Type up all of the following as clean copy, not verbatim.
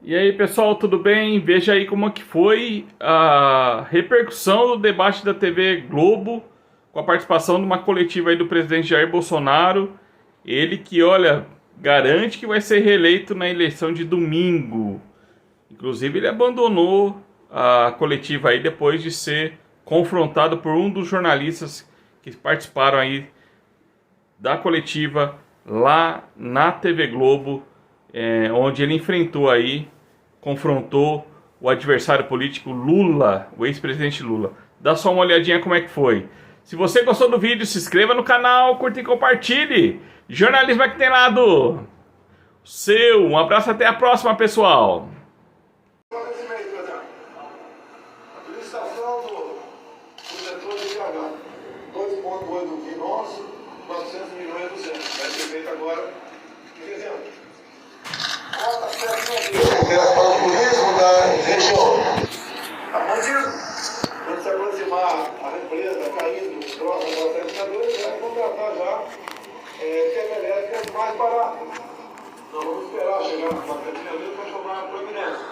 E aí pessoal, tudo bem? Veja aí como que foi a repercussão do debate da TV Globo com a participação de uma coletiva aí do presidente Jair Bolsonaro. Ele que, olha, garante que vai ser reeleito na eleição de domingo. Inclusive ele abandonou a coletiva aí depois de ser confrontado por um dos jornalistas que participaram aí da coletiva lá na TV Globo, onde ele confrontou o adversário político Lula, o ex-presidente Lula. Dá só uma olhadinha como é que foi. Se você gostou do vídeo, se inscreva no canal, curta e compartilhe. Jornalismo é que tem lado seu. Um abraço, até a próxima, pessoal. A licitação do setor de IH, 2,8 do que nosso, 400 milhões do centro. Vai ser feito agora em dezembro. Cota 7 que era para o turismo da região. Quando se aproximar a represa caindo próximo ao 72, vai contratar já termoelétricas mais baratas. Nós vamos esperar chegar no 72 para tomar a providência.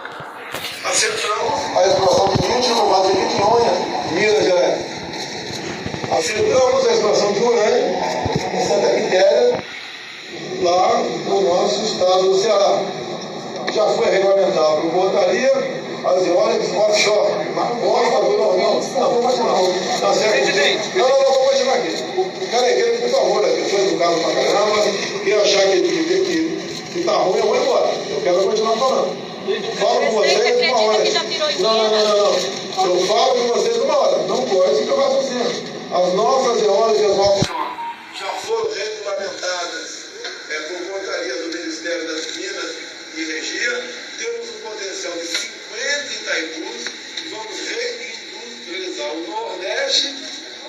Acertamos a exploração de lítio no Vale de Vitinhonha, Minas Gerais. Acertamos a exploração de urânio em Santa Quitéria, lá no nosso estado do Ceará. Já foi regulamentado por portaria as eólicas offshore. Não, vou continuar. Tá certo? Não, vou continuar aqui. O cara é por favor, eu sou educado pra caramba, e achar que tá ruim, eu vou embora. Eu quero continuar falando. Falo com vocês uma hora. Não. Eu falo com vocês uma hora. Não pode ficar raciocínio. As novas eólicas offshore já foram regulamentadas por portaria do Ministério das Minas e Energia. Temos um potencial de 50 Itaipus e vamos reindustrializar o Nordeste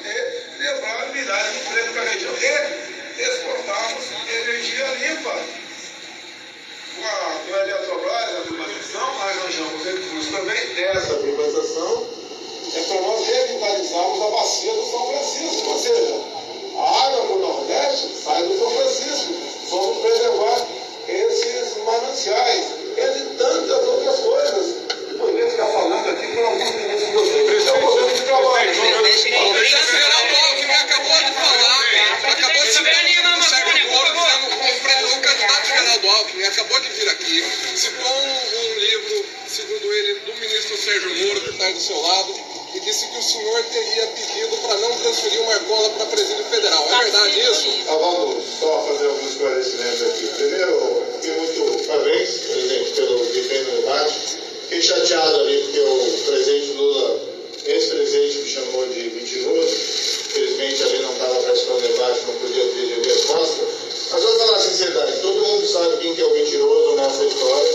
e levar milhares de empregos para a região e exportarmos energia limpa. Com a Eletrobras, a privatização, arranjamos recursos também dessa privatização para nós revitalizarmos a bacia do São Francisco, ou seja, a água do Nordeste sai do São Francisco. Vamos preservar esses mananciais, entre tantas outras coisas. Eu poderia ficar falando aqui por alguns minutos de vocês. É o modelo de trabalho. Acabou de falar, acabou de se Sérgio Moro dizendo o candidato geral do Alckmin acabou de vir aqui, citou um livro, segundo ele, do ministro Sérgio Moro, que está aí do seu lado, e disse que o senhor teria pedido para não transferir o Marcola para presídio federal. É verdade isso? Vamos só fazer alguns esclarecimentos aqui. Primeiro, fiquei muito parabéns, presidente, pelo desempenho do debate. Fiquei chateado ali porque o presidente Lula, ex-presidente, me chamou de mentiroso. Infelizmente ali não estava participando do debate, não podia pedir resposta. Mas vamos falar a sinceridade, todo mundo sabe quem que é o mentiroso nessa história.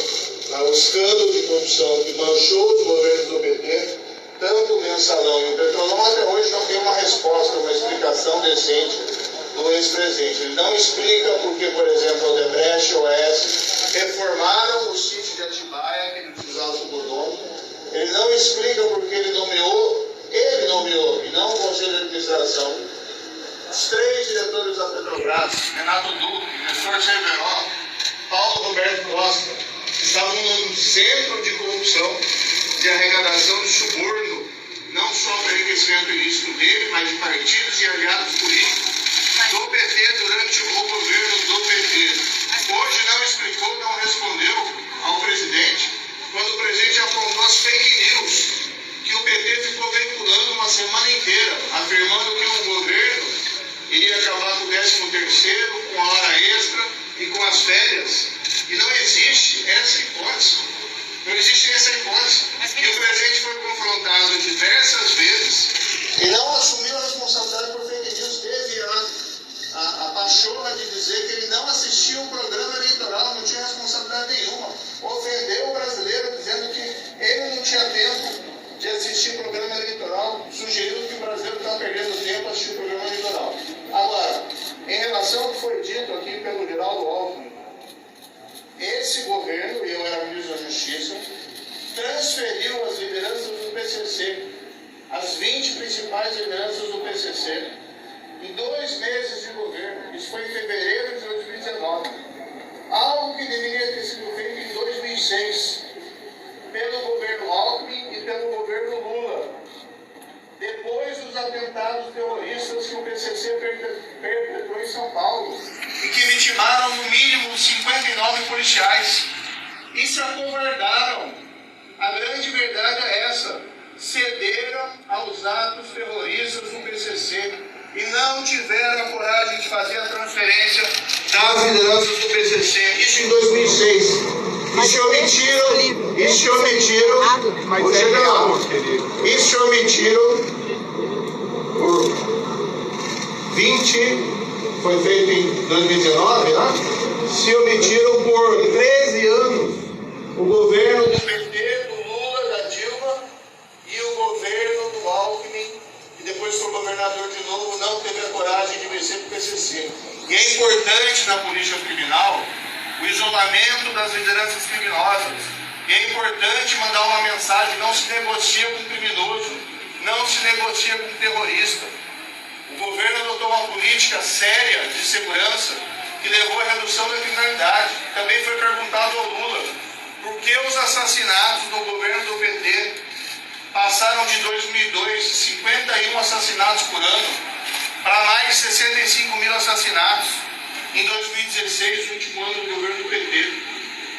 O escândalo de corrupção que manchou os governos do PT, tanto o Mensalão e o Petrolão, até hoje não tem uma resposta, uma explicação decente do ex-presidente. Ele não explica porque, por exemplo, o Odebrecht e o OAS reformaram o sítio de Atibaia, que ele utilizava como dono. Ele não explica porque ele nomeou, e não o Conselho de Administração, os 3 diretores da Petrobras, Renato Duque, Nestor Cerveró, Paulo Roberto Costa, estavam num centro de corrupção, de arrecadação de suborno, não só para enriquecimento ilícito dele, mas de partidos e aliados políticos do PT durante o governo do PT. Hoje não explicou, não respondeu ao presidente, quando o presidente apontou as fake news que o PT ficou veiculando uma semana inteira, afirmando que o governo iria acabar com o 13º, com a hora extra e com as férias. E não existe essa hipótese. Não existe essa hipótese. E o presidente foi confrontado diversas vezes e não assumiu a responsabilidade por fake news. Teve a pachorra de dizer que ele não assistia um programa eleitoral, não tinha responsabilidade nenhuma. Ofendeu o brasileiro dizendo que ele não tinha tempo de assistir o programa eleitoral, sugerindo que o brasileiro está perdendo tempo a assistir o programa eleitoral. Agora, em relação ao que foi dito aqui pelo Geraldo Alckmin, esse governo, e eu era ministro da Justiça, transferiu as lideranças do PCC, as 20 principais lideranças do PCC, em 2 meses de governo, deveria ter sido feito em 2006, pelo governo Alckmin e pelo governo Lula, depois dos atentados terroristas que o PCC perpetrou em São Paulo e que vitimaram no mínimo 59 policiais e se acovardaram. A grande verdade é essa: cederam aos atos terroristas do PCC e não tiveram a coragem de fazer a transferência das lideranças do PCC. Isso em 2006. E se omitiram por 20, foi feito em 2019, né? Se omitiram por 13 anos o governo do PT, do Lula, da Dilma e o governo do Alckmin, e depois foi governador de novo, não teve a coragem de vencer para o PCC. E é importante na política criminal o isolamento das lideranças criminosas. E é importante mandar uma mensagem: não se negocia com criminoso, não se negocia com terrorista. O governo adotou uma política séria de segurança que levou à redução da criminalidade. Também foi perguntado ao Lula por que os assassinatos no governo do PT passaram de 2002, 51 assassinatos por ano, para mais de 65 mil assassinatos em 2016, o último ano do governo do PT.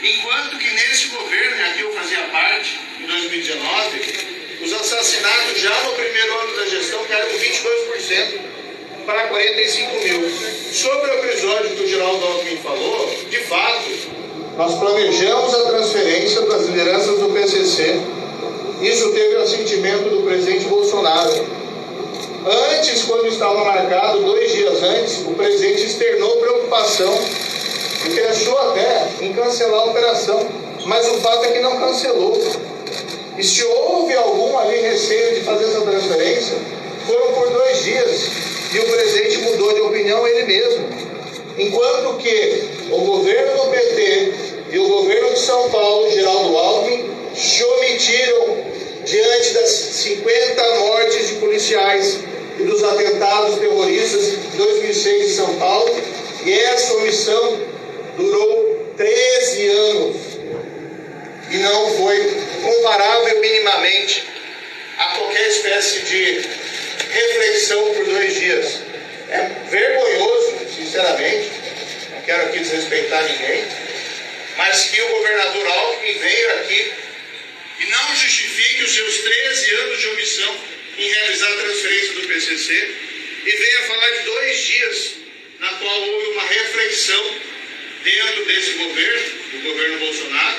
Enquanto que nesse governo, e aqui eu fazia parte, em 2019, os assassinatos já no primeiro ano da gestão caíram 22% para 45 mil. Sobre o episódio que o Geraldo Alckmin falou, de fato, nós planejamos a transferência das lideranças do PCC. Isso teve o assentimento do presidente Bolsonaro. Antes, quando estava marcado, 2 dias antes, o presidente externou preocupação e pensou até em cancelar a operação, mas o fato é que não cancelou. E se houve algum ali receio de fazer essa transferência, foram por 2 dias e o presidente mudou de opinião ele mesmo. Enquanto que o governo do PT e o governo de São Paulo, Geraldo Alckmin, se omitiram diante das 50 mortes de policiais e dos atentados terroristas de 2006 em São Paulo, e essa omissão durou 13 anos e não foi comparável minimamente a qualquer espécie de reflexão por 2 dias. É vergonhoso, sinceramente, não quero aqui desrespeitar ninguém, mas que o governador Alckmin veio aqui e não justifique os seus 13 anos de omissão em realizar a transferência do PCC e venha falar de 2 dias na qual houve uma reflexão dentro desse governo, do governo Bolsonaro,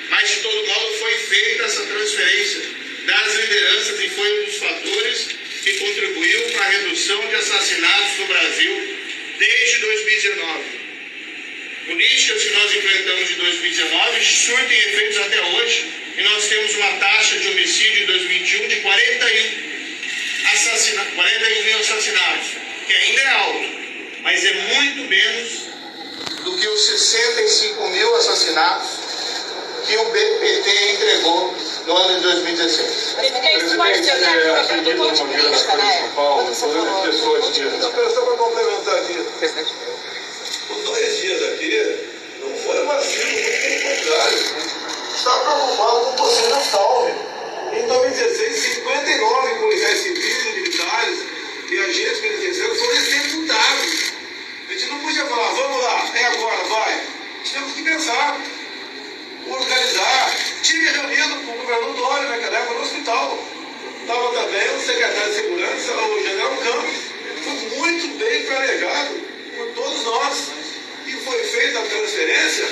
mas de todo modo foi feita essa transferência das lideranças e foi um dos fatores que contribuiu para a redução de assassinatos no Brasil desde 2019. Políticas que nós implementamos em 2019 surtem efeitos até hoje, e nós temos uma taxa de homicídio em 2021 de 41 mil assassinatos, que ainda é alto, mas é muito menos do que os 65 mil assassinatos que o PT entregou no ano de 2016. Presidente, isso pode ser um produtor de política, né? Quando você falou. Só para complementar aqui. Os 2 dias aqui não foi uma crise, pelo contrário. Está preocupado com o possível salve. Em 2016, 59 policiais civis, militares e agentes penitenciários foram executados. A gente não podia falar: vamos lá, é agora, vai. Tínhamos que pensar, organizar. Tive reunido com o governador Dória naquela época no hospital. Estava também o secretário de Segurança, o general Campos. Foi muito bem planejado por todos nós. E foi feita a transferência,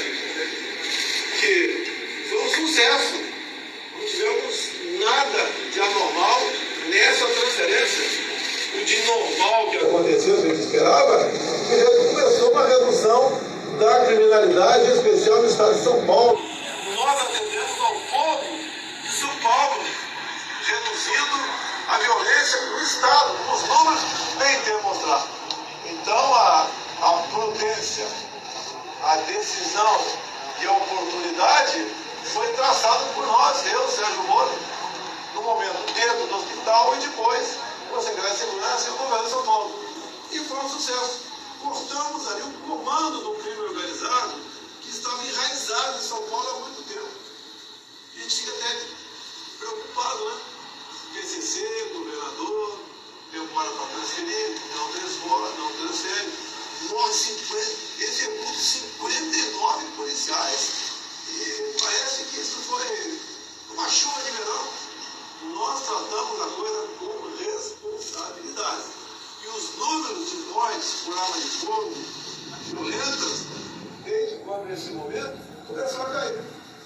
que foi um sucesso. Não tivemos nada de anormal nessa transferência. O de normal que aconteceu, a gente esperava, começou uma redução da criminalidade, em especial no estado de São Paulo. Nós atendemos ao povo de São Paulo, reduzindo a violência no estado. Os números nem demonstrar. Então a prudência, a decisão e a oportunidade foi traçado por nós, eu, Sérgio Moro, no momento dentro do hospital e depois com a Secretaria de Segurança e o governo de São Paulo. E foi um sucesso. Cortamos ali o comando do crime organizado que estava enraizado. São Paulo há muito tempo. A gente fica até preocupado, né? PCC, governador, demora para transferir, não transforma, não transfere. Executa 59 policiais. E parece que isso foi uma chuva de verão. Nós tratamos a coisa com responsabilidade. E os números de mortes por arma de fogo violentas, desde quando nesse momento, começaram a cair.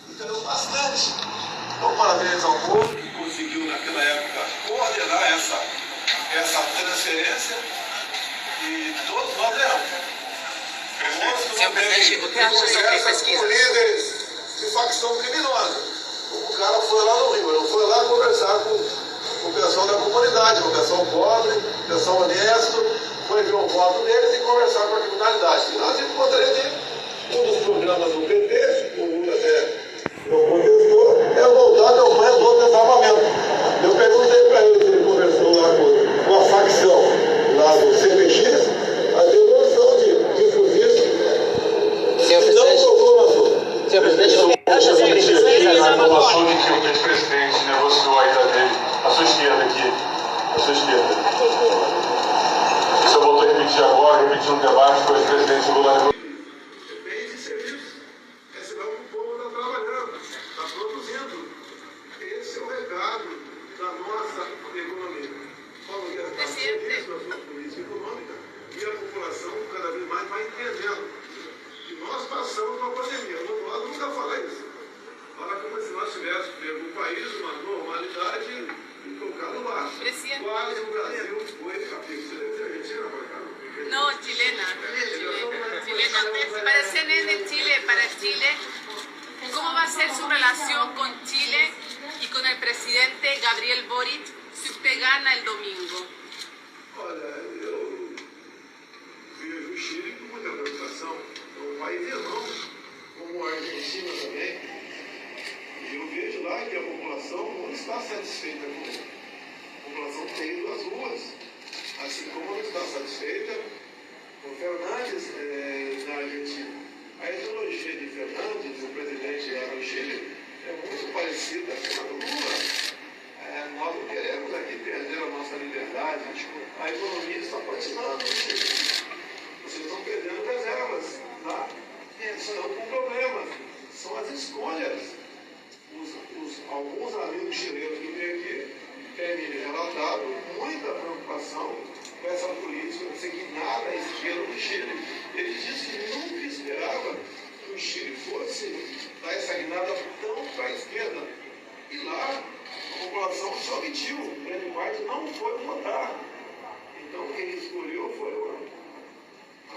E caiu bastante. Então, parabéns ao povo que conseguiu, naquela época, coordenar essa transferência. E todos nós erramos. Senhor presidente, o que acha sobre pesquisa? Com líderes de facção criminosa. O cara foi lá no Rio, ele foi lá conversar com o pessoal da comunidade, com o pessoal pobre, o pessoal honesto, foi ver o voto deles e conversar com a criminalidade. E nós encontramos um dos programas do PT, o Lula até não contestou, é voltar a campanha do desarmamento. Eu perguntei para ele se ele conversou lá com a facção lá do CPX, a devolução de fuzis. Senhor presidente, senhor presidente, o que acha sobre pesquisa? A informação de que o vice-presidente negociou a ida dele, à sua esquerda aqui, à sua esquerda. Isso eu volto a repetir agora, repetir um debate com o ex-presidente Lula negociou. Bem de serviço. É sinal que o povo está trabalhando, está produzindo. Esse é o recado da nossa economia. Paulo Guedes está feliz com a sua política econômica e a população cada vez mais vai entendendo que nós passamos uma pandemia. O outro lado nunca fala isso. Fala como se nós tivéssemos pego o país, uma normalidade e colocado lá. Quase o Brasil foi capítulo. Você deve ser argentina, por acaso? No, chilena. Chilena. Para CNN de Chile, para Chile, ¿cómo va a ser su relación con Chile y con el presidente Gabriel Boric si usted gana el domingo? Olha, eu vejo o Chile com muita preocupação. É um país irmão, como a Argentina também. E eu vejo lá que a população não está satisfeita com ele. A população tem ido às ruas, assim como não está satisfeita com Fernandes na Argentina. A ideologia de Fernandes, o presidente lá no Chile, é muito parecida com a do Lula. Nós não queremos aqui perder a nossa liberdade. A economia está patinando no Chile. Vocês estão perdendo reservas, tá? Estão com problemas. São as escolhas. Alguns amigos chilenos que vêm aqui têm me relatado muita preocupação com essa política de seguir nada à esquerda no Chile. Ele disse que nunca esperava que o Chile fosse dar essa guinada tão para a esquerda. E lá a população se omitiu, grande parte não foi votar. Então quem escolheu foi uma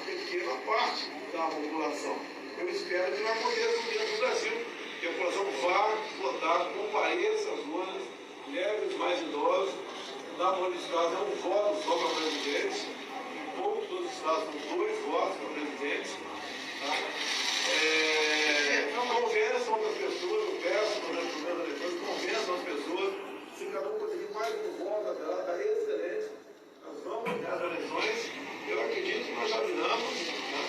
pequena parte da população. Eu espero que não aconteça dentro do Brasil, que a população vá votar, compareça às urnas, leve os mais idosos. Na maioria dos casos é um voto só para presidente, em poucos dos estados com 2 votos para presidente. Tá? Convençam outras pessoas, eu peço para o governo depois, convençam as pessoas, se cada um conseguir mais um voto até lá, está excelente. Nós vamos ganhar as eleições, eu acredito que nós já viramos, né?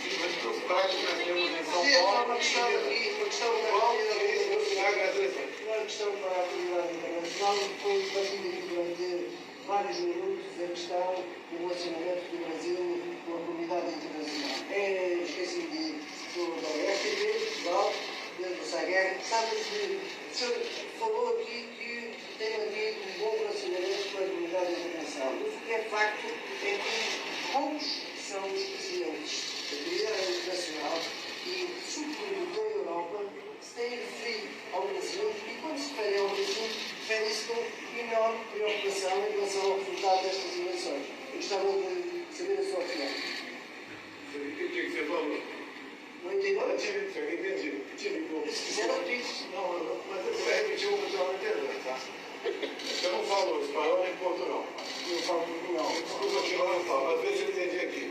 Simplesmente pelos práticos que nós temos em São Paulo, uma questão para a comunidade internacional, foi debatido aqui durante vários minutos a questão do relacionamento do Brasil com a comunidade internacional. Esqueci de da FTV, Portugal, desde o Saguer, sabe que o senhor falou aqui que tem aqui um bom relacionamento com a comunidade internacional. Mas o que é facto é que poucos são os presidentes da comunidade internacional e, sobretudo da Europa, se têm referido ao Brasil e, quando se refere ao Brasil, refere-se com enorme preocupação em relação ao resultado destas eleições. Eu gostava de saber a sua opinião. O que você falou? Não entendi. Não, entendi. Se quiser, não diz. Não, mas eu vou repetir o que eu estava entendendo, tá? Você não falou espanhol nem Portugal. Eu falo Portugal. Desculpa que eu não falo, às vezes eu entendi aqui.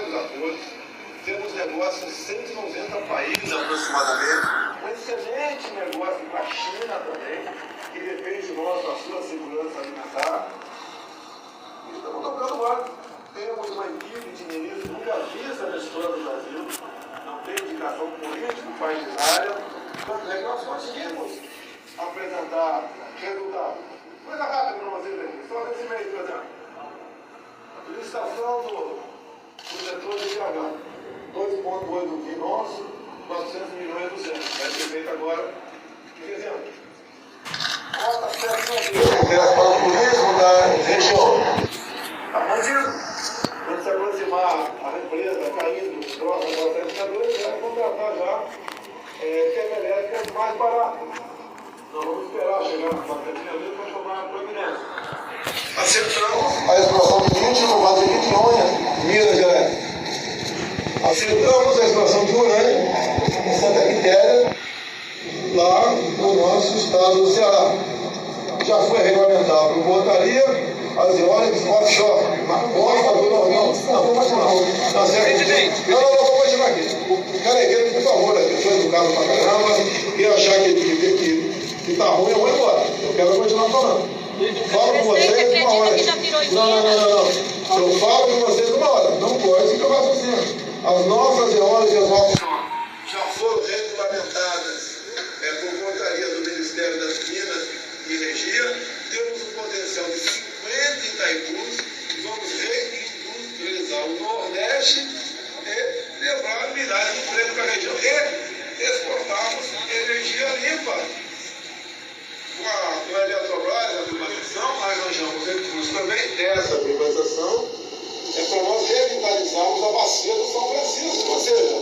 vários atores, temos negócios em 190 países aproximadamente, um excelente negócio com a China também, que depende nosso da sua segurança alimentar. E estamos tocando lá. Temos uma equipe de ministros nunca vista na história do Brasil, não tem indicação político-partidária, tanto é que nós conseguimos apresentar resultados. Coisa rápida para vocês aqui, só nesse mês, por exemplo. Licitação do setor de IH, 2,8 do PIB nosso, 400 milhões do centro. Vai ser feito agora em dezembro. Para o turismo da região. A bandido. Quando se aproximar a represa caindo próximo aos pescadores, vai contratar já termoelétricas mais baratas. Nós vamos esperar chegar na Bacatinha mesmo para tomar a providência. Acertamos a exploração de 20 no base de Quitinhonha, Minas Gerais. Acertamos a exploração de urânio em Santa Quitéria, lá no nosso estado do Ceará. Já foi regulamentado por portaria as eólicas offshore. Não, vou continuar. Não, certo? Não, vou continuar aqui. Cara, por favor, eu sou educado pra caramba, e achar que tá ruim, eu vou embora. Eu quero continuar falando. Falo com vocês uma hora. Não. Eu falo com vocês uma hora. Não pode ficar raciocínio. As nossas eólicas offshore já foram regulamentadas por portaria do Ministério das Minas e Energia. Temos um potencial de 50 Itaipus e vamos reindustrializar o Nordeste e levar milhares de empregos para a região e exportarmos energia limpa. Com a Eletrobras, a privatização, arranjamos recursos também dessa privatização para nós revitalizarmos a bacia do São Francisco, ou seja,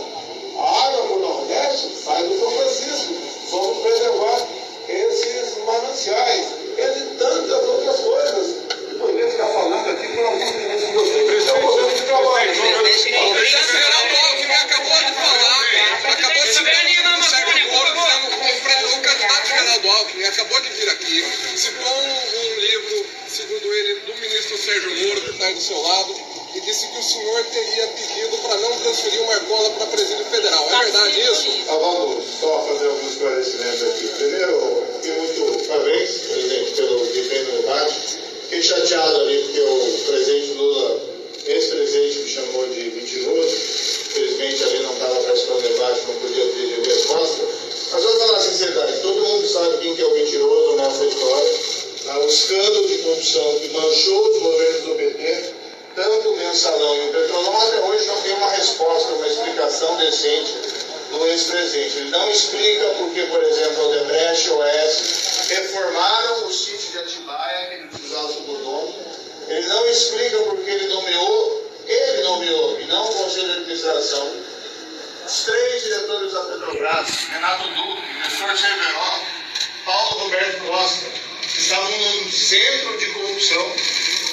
a água do Nordeste sai do São Francisco. Vamos preservar esses mananciais, entre tantas outras coisas. Eu poderia ficar falando aqui por alguns minutos com vocês. É um governo de trabalho. O presidente Geraldo Alckmin acabou de falar, acabou de citar o Sérgio Moro dizendo o candidato Geraldo Alckmin acabou de vir aqui, citou um livro, segundo ele, do ministro Sérgio Moro, que está aí do seu lado, e disse que o senhor teria pedido para não transferir o Marcola para presídio federal. É verdade isso? Vamos só fazer alguns esclarecimentos aqui. Primeiro, fiquei muito parabéns, presidente, pelo desempenho no debate. Fiquei chateado ali porque o presidente Lula, ex-presidente, me chamou de mentiroso. Infelizmente ali não estava participando do debate, não podia ter resposta. Mas vamos falar a sinceridade, todo mundo sabe quem que é o mentiroso nessa história. O escândalo de corrupção que manchou os governos do PT, tanto o Mensalão e o Petrolão, até hoje não tem uma resposta, uma explicação decente do ex-presidente. Ele não explica porque, por exemplo, o Odebrecht e o OAS reformaram o sítio de Atibaia, que ele precisava do dono. Ele não explica porque ele nomeou, e não o Conselho de Administração, os 3 diretores da Petrobras, Renato Duque, Nestor Cerveró, Paulo Roberto Costa, que estavam no centro de corrupção,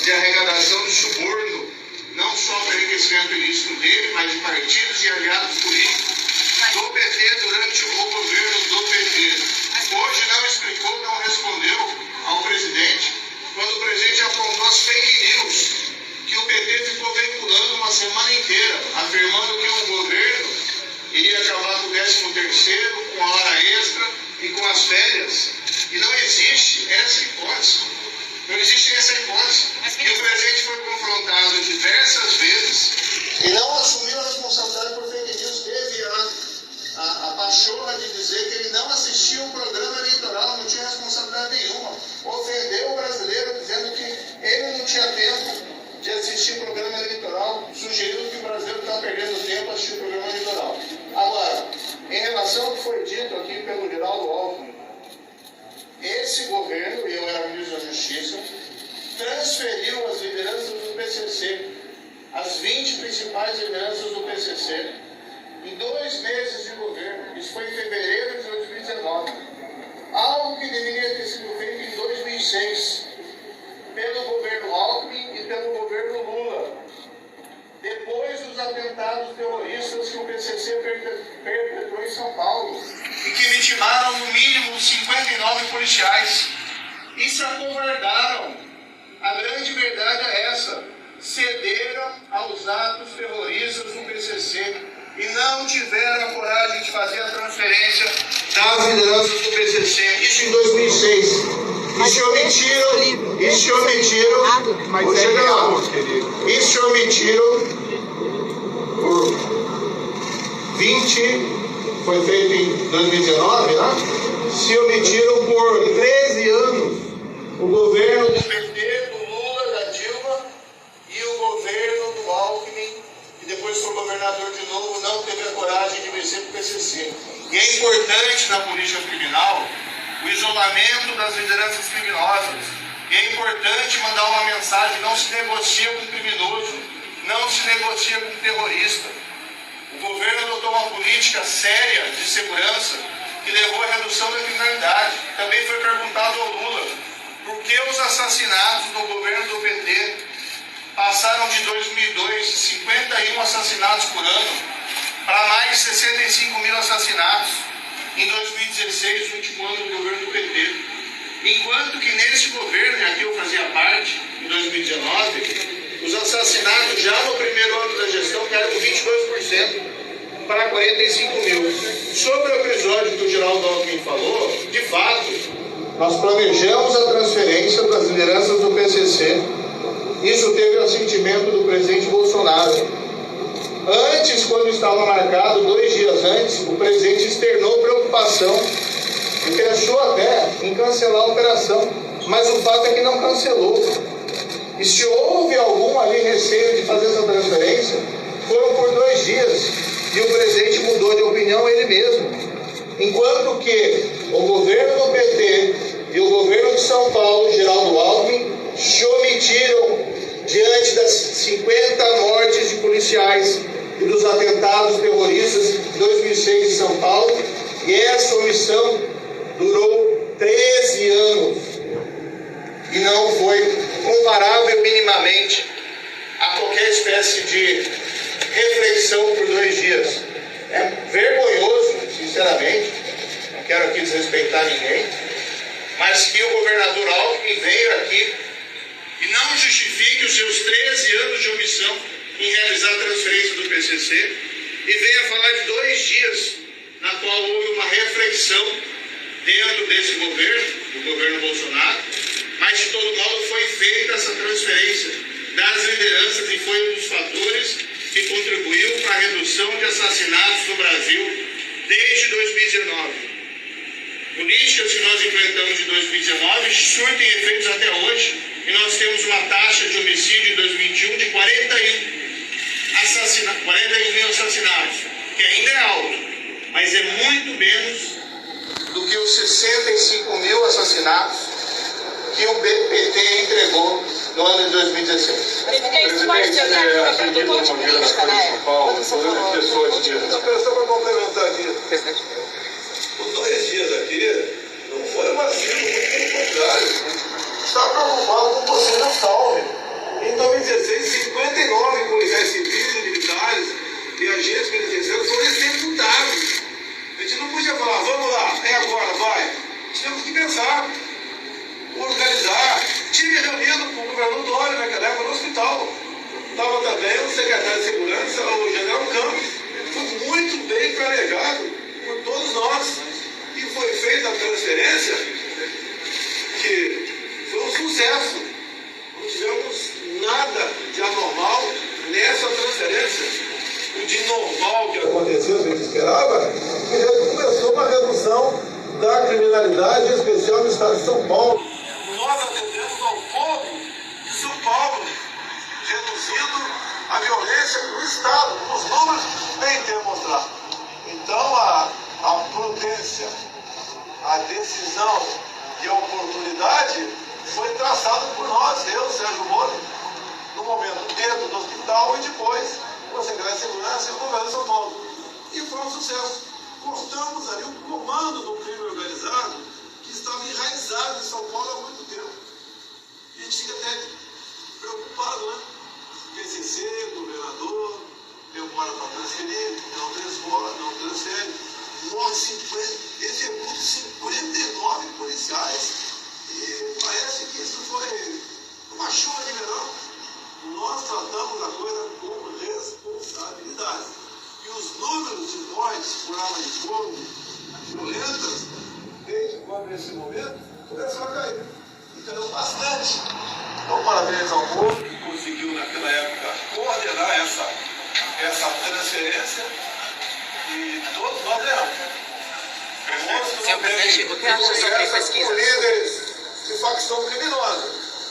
de arrecadação de suborno, não só para enriquecimento ilícito dele, mas de partidos e aliados políticos do PT durante o governo do PT. Hoje não explicou, não respondeu ao presidente, quando o presidente apontou as fake news que o PT ficou veiculando uma semana inteira, afirmando que o governo iria acabar com o 13º, com a hora extra e com as férias. E não existe essa hipótese. Não existe essa hipótese. E o presidente foi confrontado diversas vezes e não assumiu a responsabilidade por fake news. Teve a pachorra de dizer que ele não assistiu um programa eleitoral, não tinha responsabilidade nenhuma. Ofendeu o brasileiro dizendo que ele não tinha tempo de assistir o programa eleitoral, sugerindo que o brasileiro está perdendo tempo a assistir o programa eleitoral. Agora, em relação ao que foi dito aqui pelo Geraldo Alckmin, esse governo, e eu era ministro da Justiça, transferiu as lideranças do PCC, as 20 principais lideranças do PCC, em 2 meses de governo. Isso foi em fevereiro de 2019. Algo que deveria ter sido feito em 2006, pelo governo Alckmin e pelo governo Lula, depois dos atentados terroristas que o PCC perpetrou em São Paulo e que vitimaram no mínimo 59 policiais e se acovardaram. A grande verdade é essa. cederam aos atos terroristas do PCC e não tiveram a coragem de fazer a transferência das lideranças do PCC. Isso em 2006. E se omitiram por 20, foi feito em 2019, né? Se omitiram por 13 anos o governo do PT, do Lula, da Dilma e o governo do Alckmin, que depois foi governador de novo, não teve a coragem de vencer o PCC. E é importante na política criminal o isolamento das lideranças criminosas. E é importante mandar uma mensagem: não se negocia com criminoso, não se negocia com terrorista. O governo adotou uma política séria de segurança que levou à redução da criminalidade. Também foi perguntado ao Lula por que os assassinatos no governo do PT passaram de 2002, 51 assassinatos por ano, para mais de 65 mil assassinatos em 2016, o último ano do governo do PT. Enquanto que nesse governo, e aqui eu fazia parte, em 2019, os assassinatos já no primeiro ano da gestão caíram 22% para 45 mil. Sobre o episódio que o Geraldo Alckmin falou, de fato, nós planejamos a transferência das lideranças do PCC. Isso teve o assentimento do presidente Bolsonaro. Antes, quando estava marcado, 2 dias antes, o presidente externou preocupação e pensou até em cancelar a operação. Mas o fato é que não cancelou. E se houve algum ali receio de fazer essa transferência, foram por 2 dias. E o presidente mudou de opinião ele mesmo. Enquanto que o governo do PT e o governo de São Paulo, Geraldo Alckmin, se omitiram diante das 50 mortes de policiais e dos atentados terroristas de 2006 em São Paulo. E essa omissão durou 13 anos. E não foi comparável minimamente a qualquer espécie de reflexão por 2 dias. É vergonhoso, sinceramente, não quero aqui desrespeitar ninguém, mas que o governador Alckmin veio aqui e não justifique os seus 13 anos de omissão em realizar a transferência do PCC e venha falar de 2 dias na qual houve uma reflexão dentro desse governo, do governo Bolsonaro, mas de todo modo foi feita essa transferência das lideranças e foi um dos fatores que contribuiu para a redução de assassinatos no Brasil desde 2019. Políticas que nós implementamos de 2019 surtem efeitos até hoje e nós temos uma taxa de homicídio em 2021 de 41 mil assassinatos, que ainda é alto, mas é muito menos do que os 65 mil assassinatos que o PT entregou no ano de 2016. Presidente, isso pode ser repercussão de política, né? Só para complementar aqui. Os 2 dias aqui não foi uma cifra, pelo contrário. Está preocupado com possível salve. Em 2016, 59 policiais civis e militares e agentes penitenciários foram executados. A gente não podia falar: vamos lá, é agora, vai. Tínhamos que pensar, organizar. Tive reunido com o governador Dória naquela época no hospital. Estava também o secretário de Segurança, o general Campos. Foi muito bem planejado por todos nós. E foi feita a transferência, que foi um sucesso. Não tivemos nada de anormal nessa transferência. O de normal que aconteceu, a gente esperava, que começou uma redução da criminalidade, em especial no estado de São Paulo. Nós atendemos ao povo de São Paulo, reduzindo a violência no estado. Os números bem demonstrados. Então, a prudência, a decisão e a oportunidade foi traçada por nós, eu, Sérgio Moro, no momento dentro do hospital e depois com a Secretaria de Segurança e o governo de São Paulo. E foi um sucesso. Cortamos ali o comando do crime organizado que estava enraizado em São Paulo há muito tempo. E a gente fica até preocupado, né? PCC, governador, demora para transferir, não transforma, não transfere. Morre 50, executa 59 policiais. E parece que isso foi uma chuva de verão. Nós tratamos a coisa com responsabilidade. E os números de mortes por arma de fogo violentas, desde quando nesse momento, começou a cair. E caiu bastante. Então, parabéns ao povo que conseguiu, naquela época, coordenar essa transferência. E todos nós erramos. Senhor presidente, o que acha sobre pesquisas? Líderes de facção criminosa.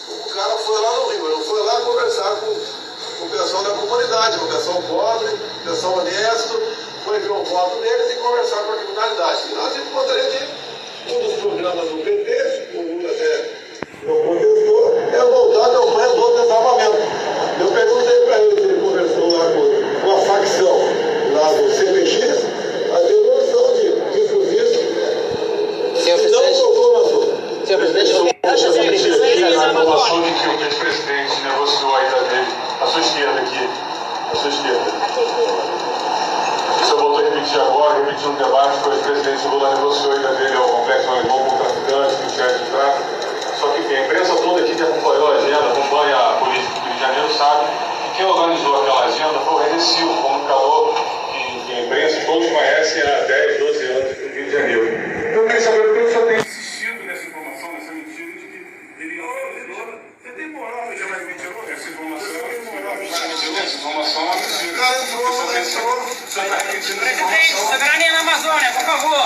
O cara foi lá no Rio, não foi lá conversar com o pessoal da comunidade, o pessoal pobre, o pessoal honesto, foi ver o voto deles e conversar com a criminalidade. E nós encontramos que um dos programas do PT, o Lula até não contestou, é voltar à campanha do desarmamento. Eu perguntei para ele se ele conversou lá com a facção lá do CPX, a devolução disso. Senhor presidente, o que acha sobre pesquisas? A informação de que o ex-presidente negociou a ida dele, à sua esquerda aqui, à sua esquerda. Isso eu volto a repetir agora, repetir um debate que o ex-presidente Lula negociou a ida dele ao Complexo Alemão com traficantes, com chefe de tráfico. Só que a imprensa toda aqui que acompanhou a agenda, acompanha a política do Rio de Janeiro, sabe que quem organizou aquela agenda foi o René Silva, um comunicador que a imprensa todos conhecem há 10, 12 anos no Rio de Janeiro. Então eu queria saber por que o senhor tem insistido nessa informação, nessa mentira de que ele organizou. Você tem moral para chamar de mentiroso? Essa informação é mentira. Essa informação é mentira. O cara entrou, você está repetindo a informação. Presidente, soberania na Amazônia, por favor.